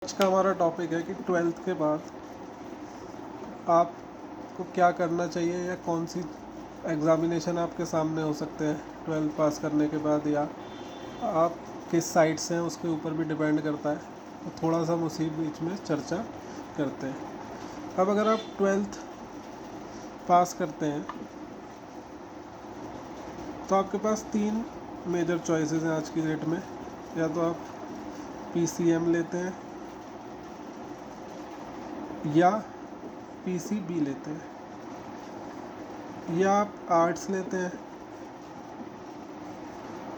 आज का हमारा टॉपिक है कि ट्वेल्थ के बाद आपको क्या करना चाहिए या कौन सी एग्ज़ामिनेशन आपके सामने हो सकते हैं ट्वेल्थ पास करने के बाद, या आप किस साइड से हैं उसके ऊपर भी डिपेंड करता है। तो थोड़ा सा हम उसी बीच में चर्चा करते हैं। अब अगर आप ट्वेल्थ पास करते हैं तो आपके पास तीन मेजर चॉइसेस हैं आज की डेट में। या तो आप PCM लेते हैं, या PCB लेते हैं, या आप आर्ट्स लेते हैं,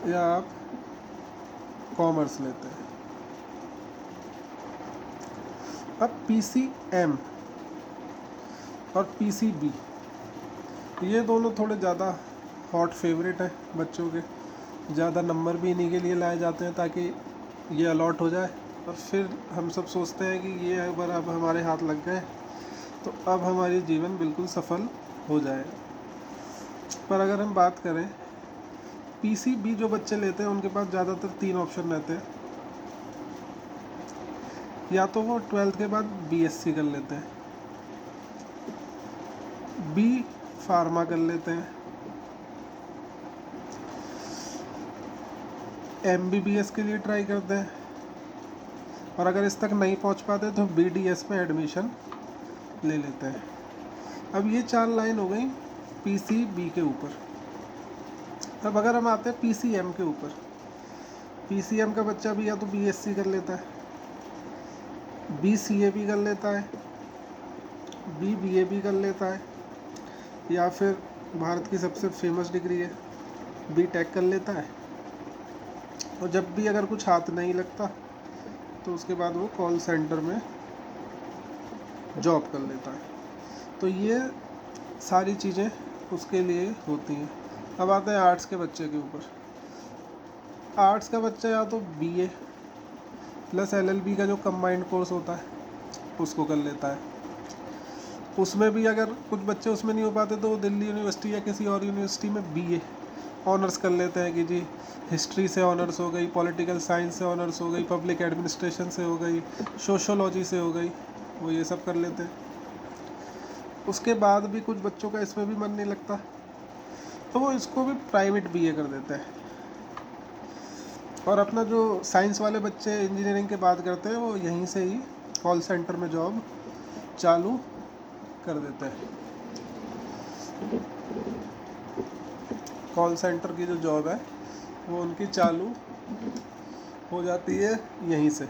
या आप कॉमर्स लेते हैं। अब PCM और PCB ये दोनों थोड़े ज़्यादा हॉट फेवरेट हैं बच्चों के। ज़्यादा नंबर भी इन्हीं के लिए लाए जाते हैं ताकि ये अलॉट हो जाए, और फिर हम सब सोचते हैं कि ये अगर अब हमारे हाथ लग गए तो अब हमारी जीवन बिल्कुल सफल हो जाएगा। पर अगर हम बात करें PCB जो बच्चे लेते हैं उनके पास ज़्यादातर तीन ऑप्शन रहते हैं। या तो वो ट्वेल्थ के बाद BSc कर लेते हैं, B फार्मा कर लेते हैं, MBBS के लिए ट्राई करते हैं, और अगर इस तक नहीं पहुंच पाते तो BDS में एडमिशन ले लेते हैं। अब ये चार लाइन हो गई PCB के ऊपर। अब अगर हम आते हैं PCM के ऊपर, PCM का बच्चा भी या तो BSc कर लेता है, BCA भी कर लेता है, BBA भी कर लेता है, या फिर भारत की सबसे फेमस डिग्री है BTech कर लेता है। और जब भी अगर कुछ हाथ नहीं लगता तो उसके बाद वो कॉल सेंटर में जॉब कर लेता है। तो ये सारी चीज़ें उसके लिए होती हैं। अब आते हैं आर्ट्स के बच्चे के ऊपर। आर्ट्स का बच्चा या तो BA प्लस LLB का जो कंबाइंड कोर्स होता है उसको कर लेता है। उसमें भी अगर कुछ बच्चे उसमें नहीं हो पाते तो वो दिल्ली यूनिवर्सिटी या किसी और यूनिवर्सिटी में BA ऑनर्स कर लेते हैं कि जी हिस्ट्री से ऑनर्स हो गई, पॉलिटिकल साइंस से ऑनर्स हो गई, पब्लिक एडमिनिस्ट्रेशन से हो गई, सोशोलॉजी से हो गई, वो ये सब कर लेते हैं। उसके बाद भी कुछ बच्चों का इसमें भी मन नहीं लगता तो वो इसको भी प्राइवेट BA कर देते हैं। और अपना जो साइंस वाले बच्चे इंजीनियरिंग के बाद करते हैं वो यहीं से ही कॉल सेंटर में जॉब चालू कर देते हैं। कॉल सेंटर की जो जॉब है वो उनकी चालू हो जाती है यहीं से।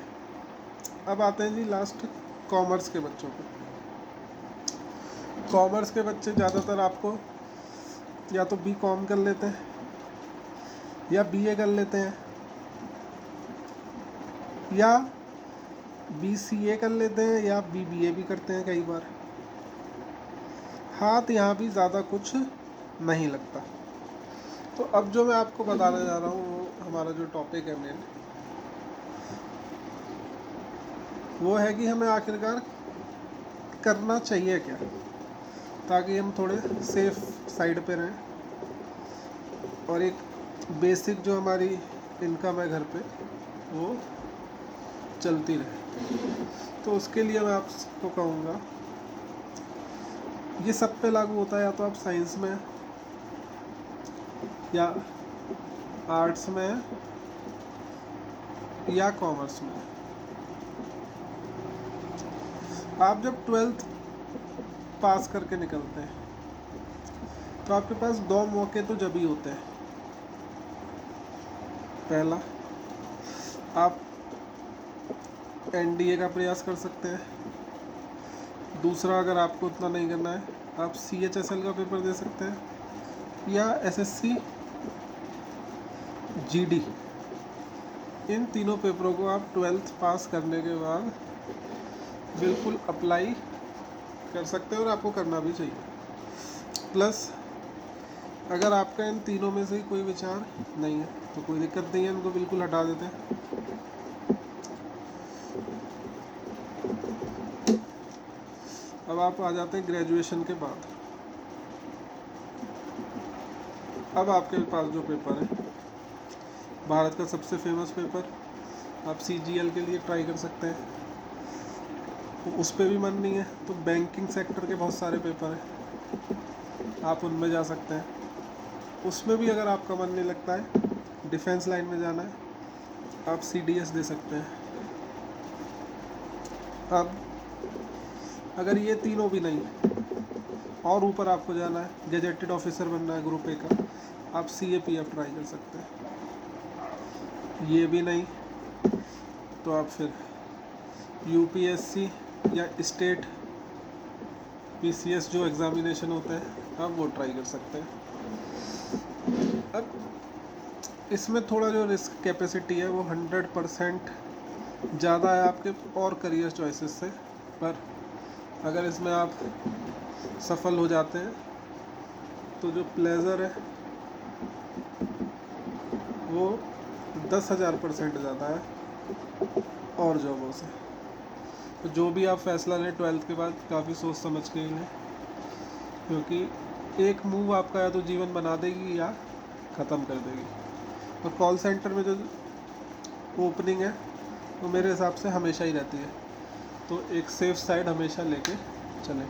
अब आते हैं जी लास्ट कॉमर्स के बच्चों को। कॉमर्स के बच्चे ज़्यादातर आपको या तो BCom कर लेते हैं, या BA कर लेते हैं, या BCA कर लेते हैं, या BBA भी करते हैं कई बार। हाथ यहाँ भी ज़्यादा कुछ नहीं लगता। तो अब जो मैं आपको बताने जा रहा हूँ वो हमारा जो टॉपिक है मेन, वो है कि हमें आखिरकार करना चाहिए क्या, ताकि हम थोड़े सेफ साइड पे रहें और एक बेसिक जो हमारी इनकम है घर पे वो चलती रहे। तो उसके लिए मैं आपको कहूँगा, ये सब पे लागू होता है, या तो आप साइंस में या आर्ट्स में या कॉमर्स में। आप जब ट्वेल्थ पास करके निकलते हैं तो आपके पास दो मौके तो जब ही होते हैं। पहला, आप NDA का प्रयास कर सकते हैं। दूसरा, अगर आपको उतना नहीं करना है, आप CHSL का पेपर दे सकते हैं, या SSC GD। इन तीनों पेपरों को आप ट्वेल्थ पास करने के बाद बिल्कुल अप्लाई कर सकते हैं और आपको करना भी चाहिए। प्लस अगर आपका इन तीनों में से कोई विचार नहीं है तो कोई दिक्कत नहीं है, इनको बिल्कुल हटा देते हैं। अब आप आ जाते हैं ग्रेजुएशन के बाद। अब आपके पास जो पेपर है, भारत का सबसे फेमस पेपर, आप CGL के लिए ट्राई कर सकते हैं। तो उस पर भी मन नहीं है तो बैंकिंग सेक्टर के बहुत सारे पेपर हैं, आप उनमें जा सकते हैं। उसमें भी अगर आपका मन नहीं लगता है, डिफेंस लाइन में जाना है, आप CDS दे सकते हैं। अब अगर ये तीनों भी नहीं और ऊपर आपको जाना है, गैजेटेड ऑफिसर बनना है ग्रुप A का, आप CAPF ट्राई कर सकते हैं। ये भी नहीं तो आप फिर UPSC या स्टेट PCS जो एग्ज़ामिनेशन होते हैं आप वो ट्राई कर सकते हैं। अब इसमें थोड़ा जो रिस्क कैपेसिटी है वो 100% ज़्यादा है आपके और करियर चॉइसेस से, पर अगर इसमें आप सफल हो जाते हैं तो जो प्लेजर है वो 10,000% ज़्यादा है और जॉबों से। तो जो भी आप फैसला लें 12th के बाद काफ़ी सोच समझ के लें, क्योंकि एक मूव आपका या तो जीवन बना देगी या ख़त्म कर देगी। और कॉल सेंटर में जो ओपनिंग है वो मेरे हिसाब से हमेशा ही रहती है, तो एक सेफ साइड हमेशा लेके चलें।